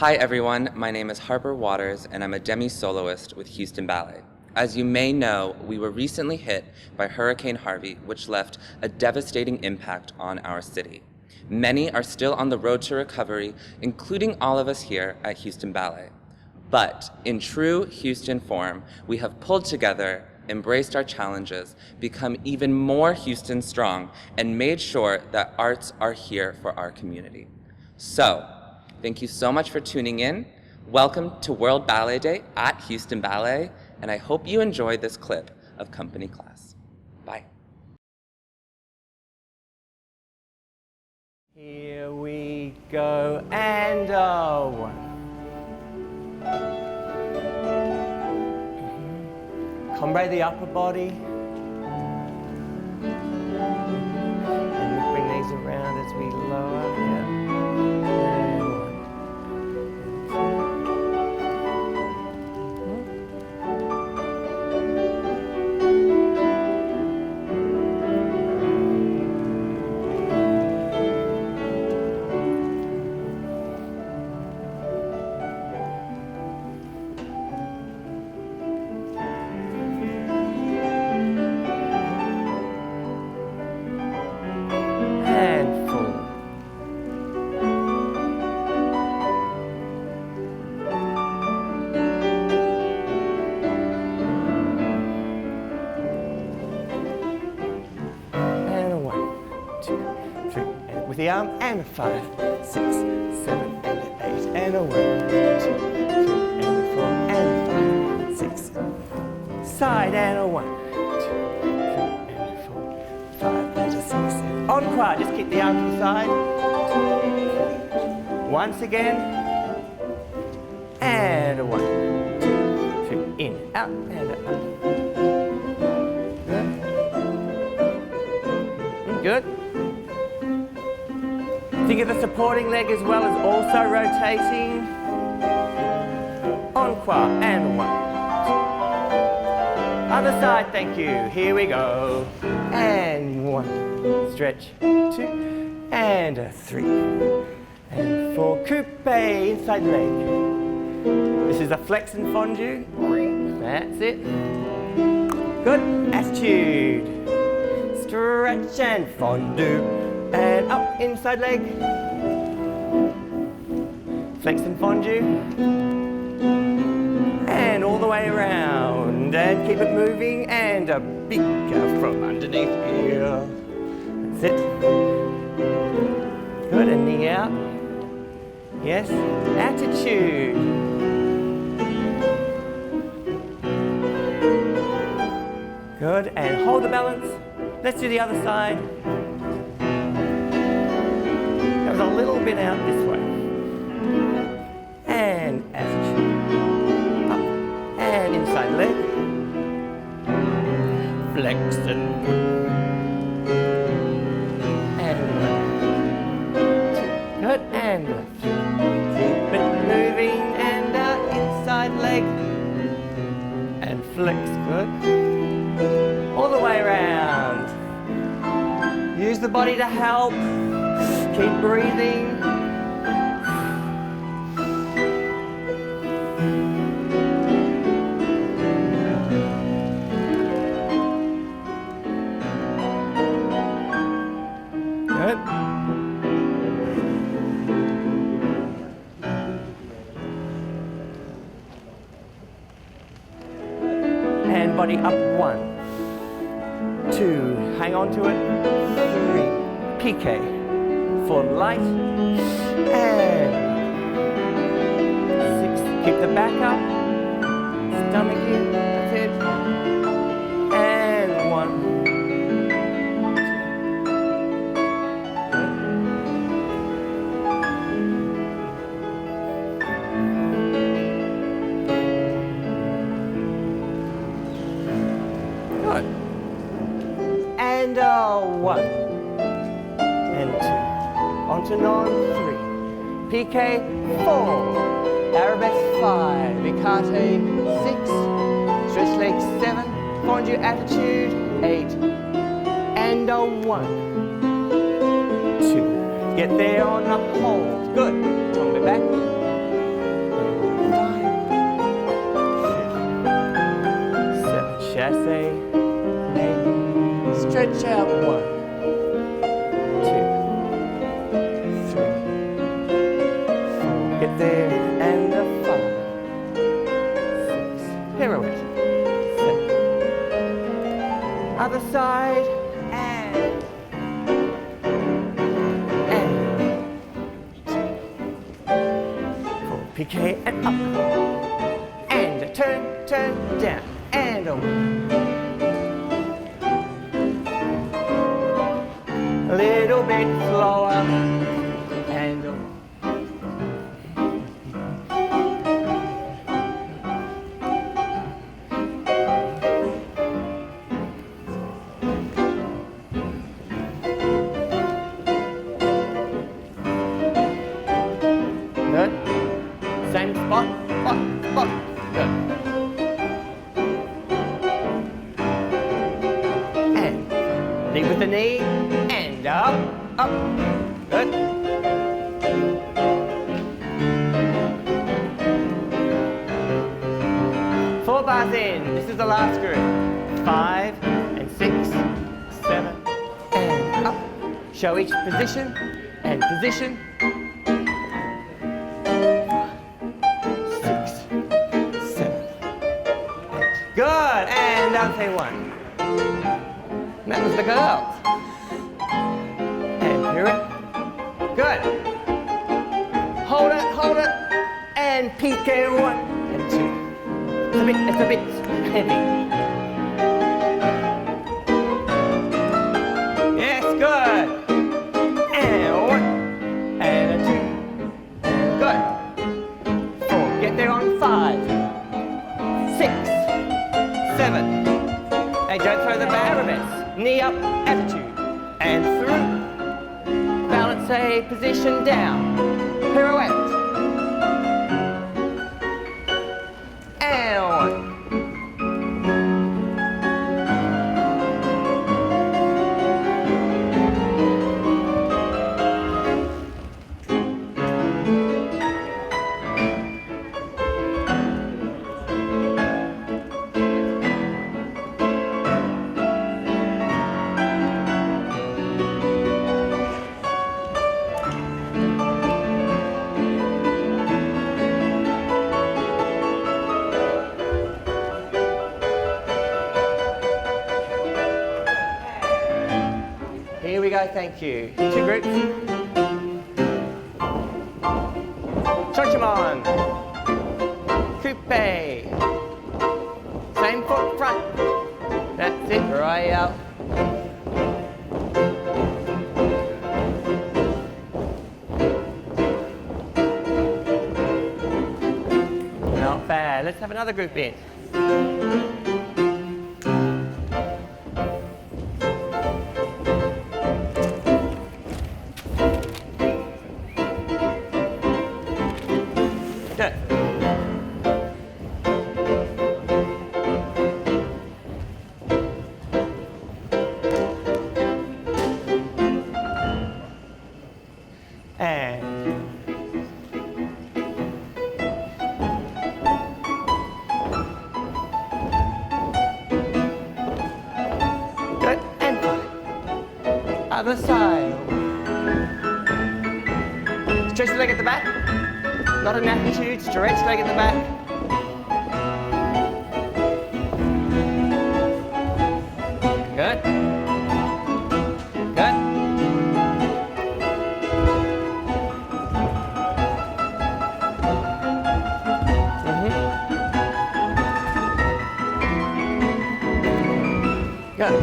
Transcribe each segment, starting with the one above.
Hi everyone, my name is Harper Waters and I'm a demi-soloist with Houston Ballet. As you may know, we were recently hit by Hurricane Harvey, which left a devastating impact on our city. Many are still on the road to recovery, including all of us here at Houston Ballet. But in true Houston form, we have pulled together, embraced our challenges, become even more Houston strong, and made sure that arts are here for our community. So, thank you so much for tuning in. Welcome to World Ballet Day at Houston Ballet, and I hope you enjoyed this clip of company class. Bye. Here we go, and one. Combre the upper body. And we bring these around as we lower. Yeah. With the arm, and a 5, 6, 7, and an 8, and a 1, 2, 3, and a 4, and a 5, 6. Side, and a 1, 2, 3, and a 4, 5, and a 6. Encore, just keep the arm to the side. 2, 3. Once again, and a 1, 2, 3, in, out, and up. Good. Think of the supporting leg as well as also rotating. Encore, and 1. Other side, thank you. Here we go. And 1. Stretch. 2. And a 3. And 4. Coupe, inside leg. This is a flex and fondue. That's it. Good. Attitude. Stretch and fondue. And up, inside leg. Flex and fondue. And all the way around. And keep it moving. And a big from underneath here. That's it. Good, and knee out. Yes, attitude. Good, and hold the balance. Let's do the other side. A little bit out this way. And attitude. Up. And inside leg. Flex and and 1, 2. Good. And keep it moving. And out inside leg. And flex. Good. All the way around. Use the body to help. Keep breathing. Good. And body up. 1, 2. Hang on to it. 3. Piqué. For light, and 6. Keep the back up, stomach in, that's it, and 1. Good. And 1, and 2. Onto non, 3. Piqué, 4. Arabesque, 5. Écarté, 6. Stretch leg, 7. Fondue attitude, 8. And a 1. 2. Get there on a hold. Good. Tombe back. get there, and a 5, 6, pirouette, 7. Other side, and 4, piqué, and up, and a turn, down, and a 1. A little bit slower, and a 1. Good. Same spot, spot. Good. And lead with the knee, and up. Good. Four bars in. This is the last group. 5 and 6, 7, and up. Show each position and position. 6, 7, 8. Good. And down say 1. And that was the girls. Good. Hold it, and piqué 1 and 2. It's a bit heavy. Yes, good. And 1, and a 2, and good. 4, get there on 5, 6, 7. Hey, don't throw the arabesque. Knee up, attitude, and through. Say position down, pirouette, and 1. Here we go, thank you. 2 groups. Chachimon. Coupe. Same foot front. That's it, right out. Not bad. Let's have another group in. Other side. Stretch the leg at the back. Not an attitude, stretch leg at the back. Good. Good. Good.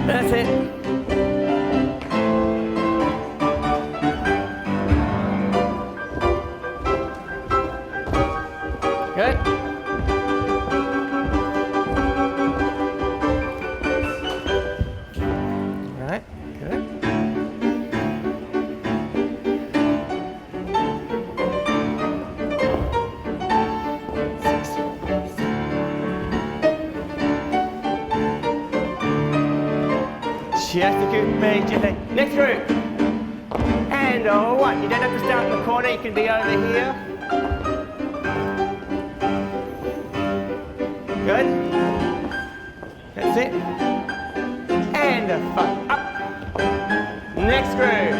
That's it. Good. All right, good. Just a good page. Next group. And 1. You don't have to start in the corner, you can be over here. Good. That's it. And a 5. Up. Next group.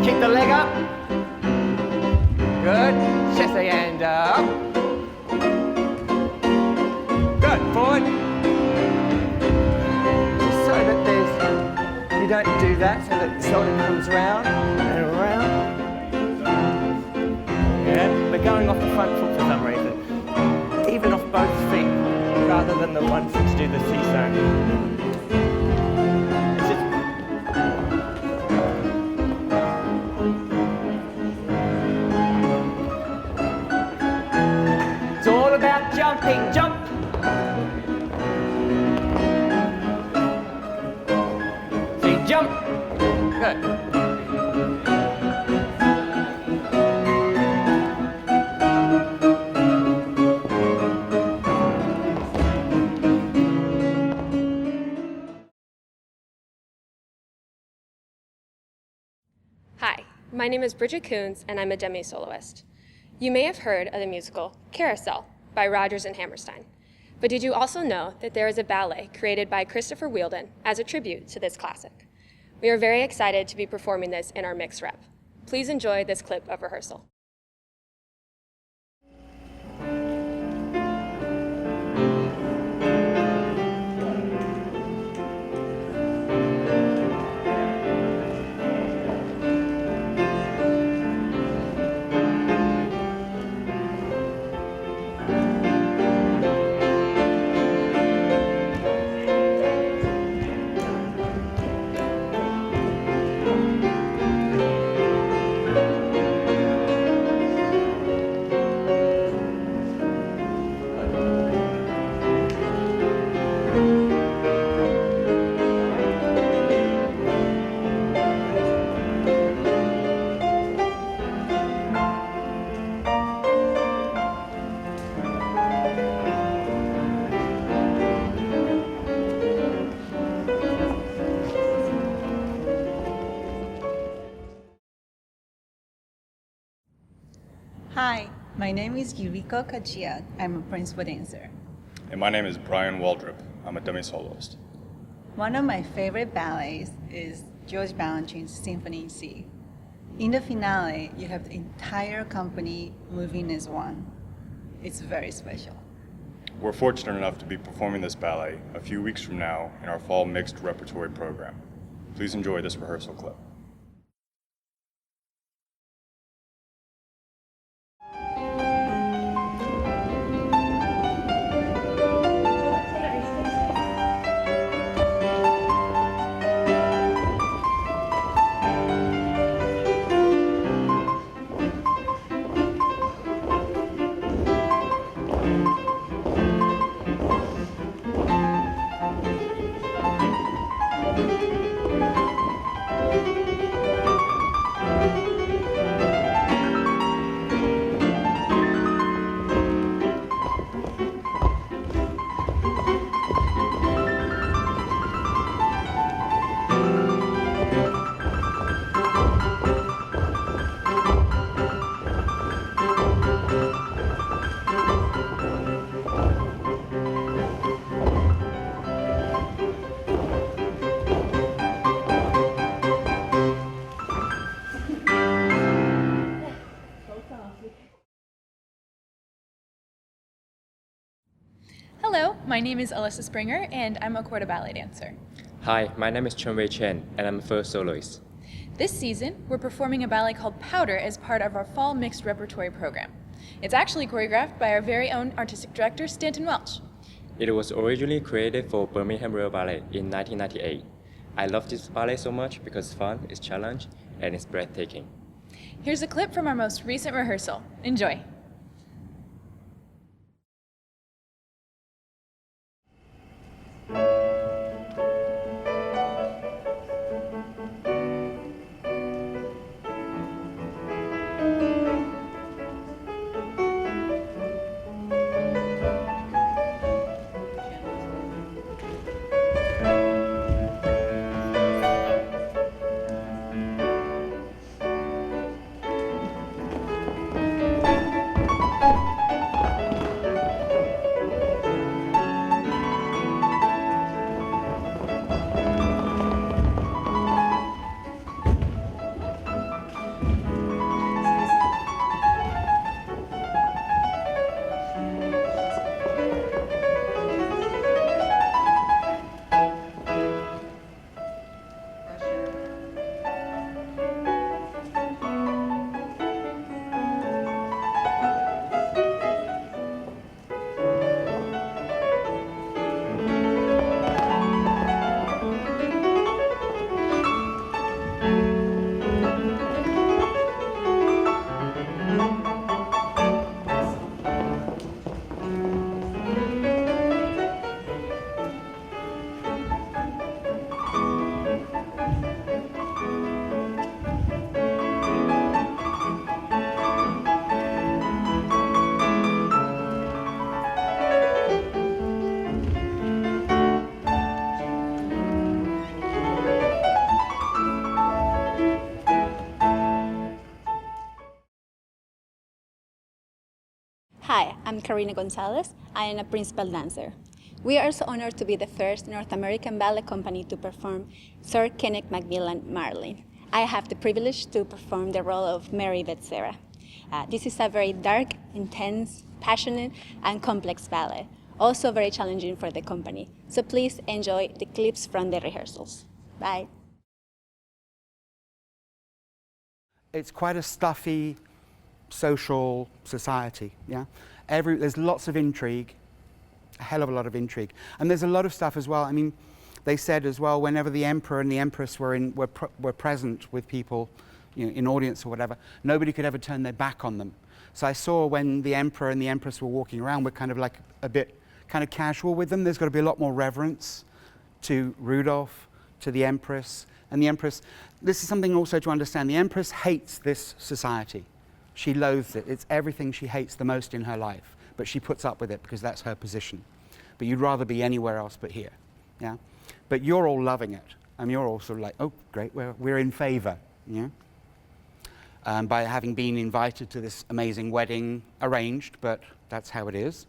Keep the leg up. Good. Chassé and up. Good. Forward. Just so that you don't do that, so that the shoulder comes round and around. Yeah, we're going off the front foot for some reason. Even off both feet, rather than the one foot to do the seesaw. It's all about jumping. Jump! See, jump! Good. Hi, my name is Bridget Coons, and I'm a demi-soloist. You may have heard of the musical Carousel by Rodgers and Hammerstein, but did you also know that there is a ballet created by Christopher Wheeldon as a tribute to this classic? We are very excited to be performing this in our mixed rep. Please enjoy this clip of rehearsal. Hi, my name is Yuriko Kachia. I'm a principal dancer. And my name is Brian Waldrop. I'm a demi-soloist. One of my favorite ballets is George Balanchine's Symphony in C. In the finale, you have the entire company moving as one. It's very special. We're fortunate enough to be performing this ballet a few weeks from now in our fall mixed repertory program. Please enjoy this rehearsal clip. Hello, my name is Alyssa Springer, and I'm a quarter ballet dancer. Hi, my name is Chunwei Chen, and I'm a first soloist. This season, we're performing a ballet called Powder as part of our fall mixed repertory program. It's actually choreographed by our very own artistic director, Stanton Welch. It was originally created for Birmingham Royal Ballet in 1998. I love this ballet so much because it's fun, it's challenge, and it's breathtaking. Here's a clip from our most recent rehearsal. Enjoy. Hi, I'm Karina Gonzalez. I am a principal dancer. We are also honored to be the first North American ballet company to perform Sir Kenneth Macmillan Marlin. I have the privilege to perform the role of Mary Becerra. This is a very dark, intense, passionate, and complex ballet, also very challenging for the company. So please enjoy the clips from the rehearsals. Bye. It's quite a stuffy social society, yeah? There's lots of intrigue, a hell of a lot of intrigue. And there's a lot of stuff as well. I mean, they said as well, whenever the emperor and the empress were present with people, you know, in audience or whatever, nobody could ever turn their back on them. So I saw when the emperor and the empress were walking around, we're kind of like a bit kind of casual with them. There's got to be a lot more reverence to Rudolph, to the empress. And the empress, this is something also to understand, the empress hates this society. She loathes it. It's everything she hates the most in her life. But she puts up with it because that's her position. But you'd rather be anywhere else but here, yeah? But you're all loving it. And you're all sort of like, oh, great, we're in favor, yeah? By having been invited to this amazing wedding, arranged, but that's how it is.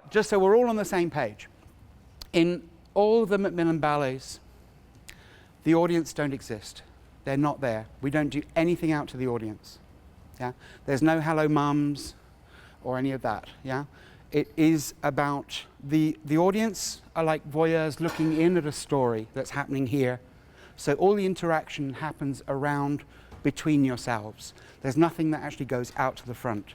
Just so we're all on the same page, in all the Macmillan ballets, the audience don't exist. They're not there. We don't do anything out to the audience. Yeah? There's no hello mums or any of that. Yeah? It is about the audience are like voyeurs looking in at a story that's happening here. So all the interaction happens around between yourselves. There's nothing that actually goes out to the front.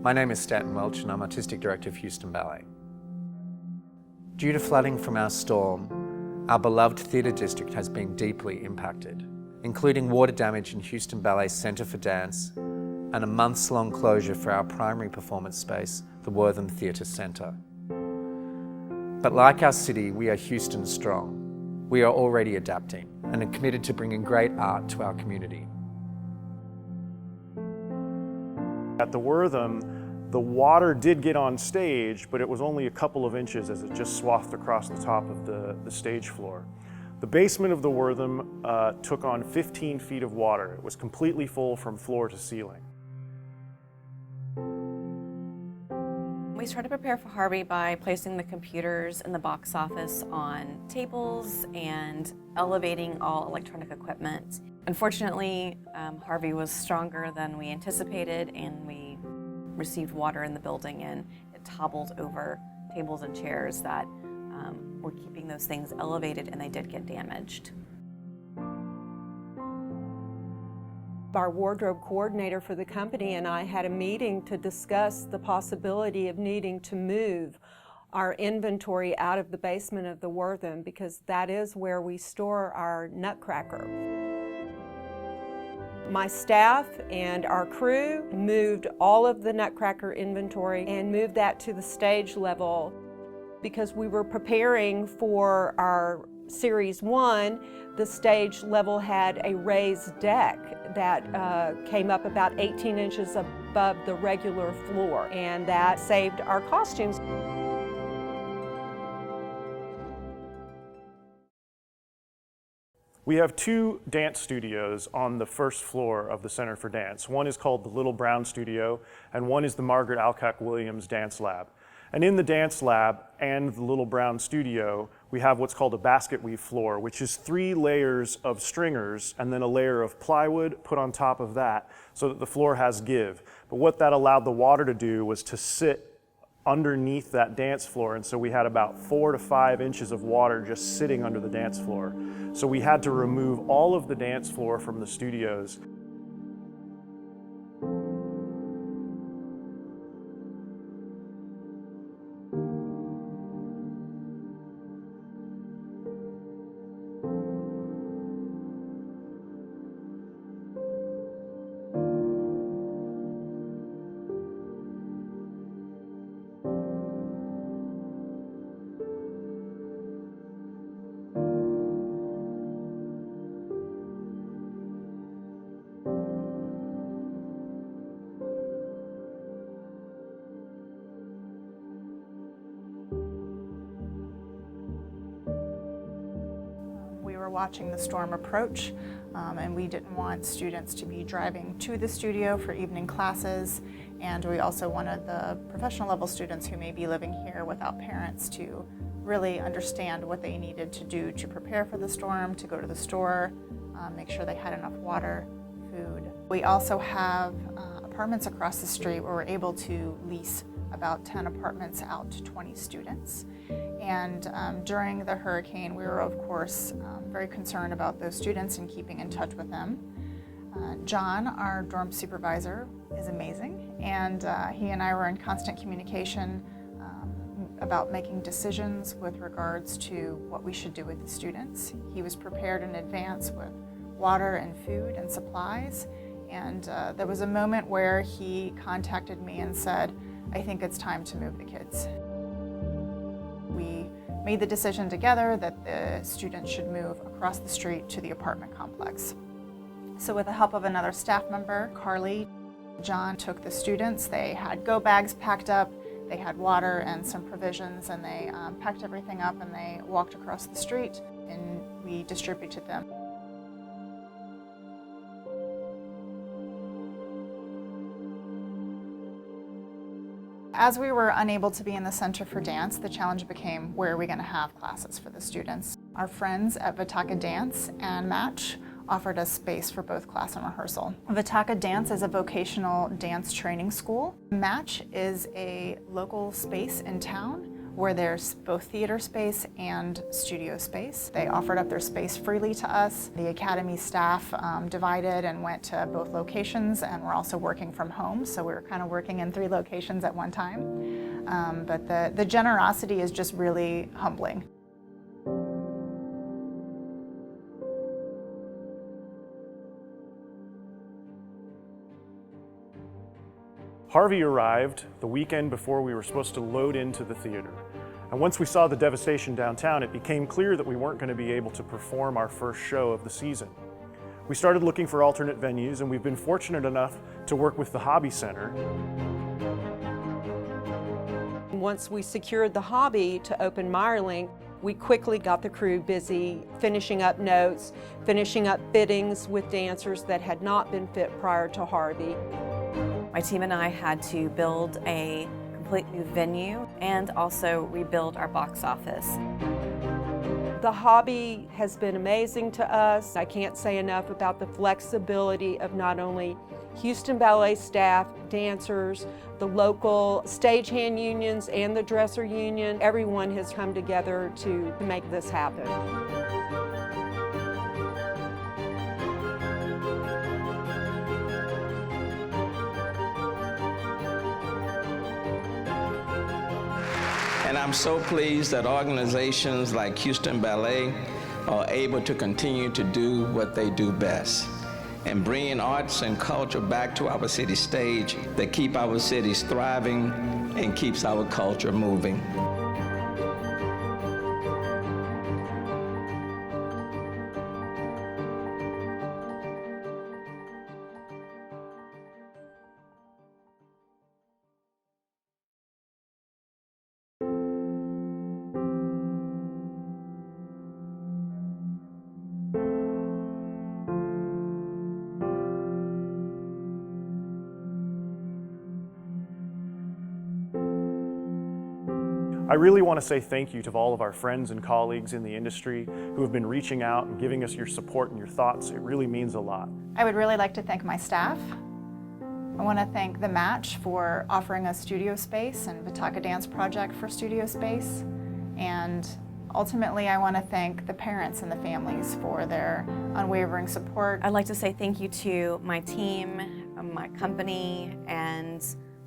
My name is Stanton Welch and I'm Artistic Director of Houston Ballet. Due to flooding from our storm, our beloved theatre district has been deeply impacted, including water damage in Houston Ballet's Centre for Dance and a months-long closure for our primary performance space, the Wortham Theatre Centre. But like our city, we are Houston strong. We are already adapting and are committed to bringing great art to our community. At the Wortham, the water did get on stage, but it was only a couple of inches as it just swathed across the top of the stage floor. The basement of the Wortham took on 15 feet of water. It was completely full from floor to ceiling. We started to prepare for Harvey by placing the computers in the box office on tables and elevating all electronic equipment. Unfortunately, Harvey was stronger than we anticipated, and we received water in the building, and it toppled over tables and chairs that were keeping those things elevated, and they did get damaged. Our wardrobe coordinator for the company and I had a meeting to discuss the possibility of needing to move our inventory out of the basement of the Wortham, because that is where we store our Nutcracker. My staff and our crew moved all of the Nutcracker inventory and moved that to the stage level because we were preparing for our Series 1. The stage level had a raised deck that came up about 18 inches above the regular floor, and that saved our costumes. We have two dance studios on the first floor of the Center for Dance. One is called the Little Brown Studio, and one is the Margaret Alcock Williams Dance Lab. And in the dance lab and the Little Brown Studio, we have what's called a basket weave floor, which is 3 layers of stringers and then a layer of plywood put on top of that so that the floor has give. But what that allowed the water to do was to sit underneath that dance floor, and so we had about 4 to 5 inches of water just sitting under the dance floor. So we had to remove all of the dance floor from the studios. Watching the storm approach, and we didn't want students to be driving to the studio for evening classes, and we also wanted the professional level students who may be living here without parents to really understand what they needed to do to prepare for the storm, to go to the store, make sure they had enough water, food. We also have apartments across the street where we're able to lease about 10 apartments out to 20 students. And during the hurricane, we were, of course, very concerned about those students and keeping in touch with them. John, our dorm supervisor, is amazing, and he and I were in constant communication about making decisions with regards to what we should do with the students. He was prepared in advance with water and food and supplies, and there was a moment where he contacted me and said, "I think it's time to move the kids." We made the decision together that the students should move across the street to the apartment complex. So with the help of another staff member, Carly, John took the students. They had go bags packed up, they had water and some provisions, and they packed everything up and they walked across the street, and we distributed them. As we were unable to be in the Center for Dance, the challenge became, where are we going to have classes for the students? Our friends at Vitaka Dance and Match offered us space for both class and rehearsal. Vitaka Dance is a vocational dance training school. Match is a local space in town where there's both theater space and studio space. They offered up their space freely to us. The Academy staff divided and went to both locations, and we're also working from home, so we were kind of working in 3 locations at one time. But the generosity is just really humbling. Harvey arrived the weekend before we were supposed to load into the theater. And once we saw the devastation downtown, it became clear that we weren't going to be able to perform our first show of the season. We started looking for alternate venues, and we've been fortunate enough to work with the Hobby Center. Once we secured the Hobby to open Meyerling, We quickly got the crew busy finishing up notes, finishing up fittings with dancers that had not been fit prior to Harvey. My team and I had to build a complete new venue and also rebuild our box office. The hobby has been amazing to us. I can't say enough about the flexibility of not only Houston Ballet staff, dancers, the local stagehand unions and the dresser union. Everyone has come together to make this happen. And I'm so pleased that organizations like Houston Ballet are able to continue to do what they do best and bringing arts and culture back to our city stage that keep our cities thriving and keeps our culture moving. I really want to say thank you to all of our friends and colleagues in the industry who have been reaching out and giving us your support and your thoughts. It really means a lot. I would really like to thank my staff. I want to thank The Match for offering us studio space and Vitaka Dance Project for studio space. And ultimately, I want to thank the parents and the families for their unwavering support. I'd like to say thank you to my team, my company, and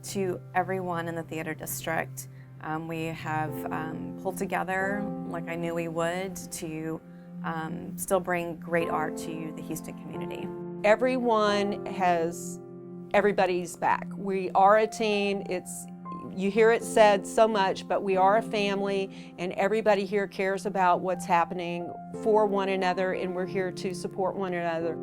to everyone in the theater district. We have pulled together, like I knew we would, to still bring great art to the Houston community. Everybody's back. We are a team. You hear it said so much, but we are a family, and everybody here cares about what's happening for one another, and we're here to support one another.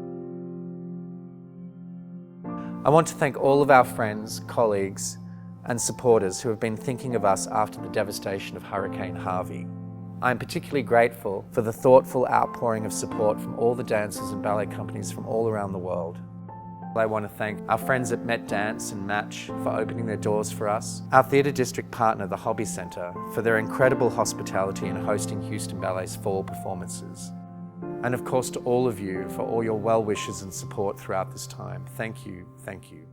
I want to thank all of our friends, colleagues, and supporters who have been thinking of us after the devastation of Hurricane Harvey. I'm particularly grateful for the thoughtful outpouring of support from all the dancers and ballet companies from all around the world. I want to thank our friends at Met Dance and Match for opening their doors for us, our theatre district partner, the Hobby Centre, for their incredible hospitality in hosting Houston Ballet's fall performances. And of course to all of you for all your well wishes and support throughout this time. Thank you, thank you.